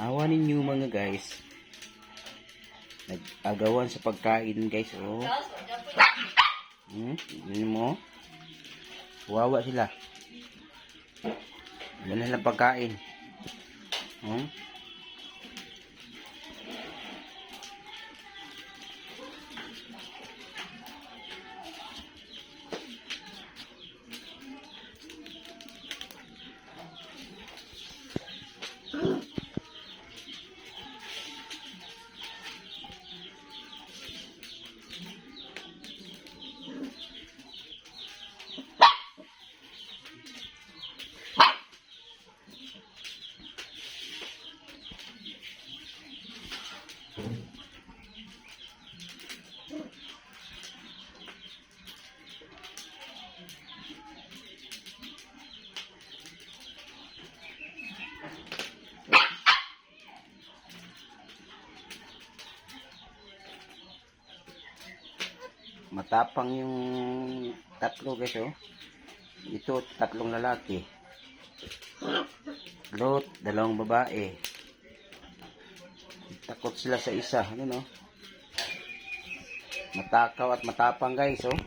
Awa ninyo mga guys. Nag-agawan sa pagkain guys. Oh. Yun mo. Wawa sila. Yan lang pagkain. Matapang yung tatlo guys, oh. Ito, tatlong lalaki. Lot, dalawang babae. Takot sila sa isa. Ano, no? Matakaw at matapang guys, oh.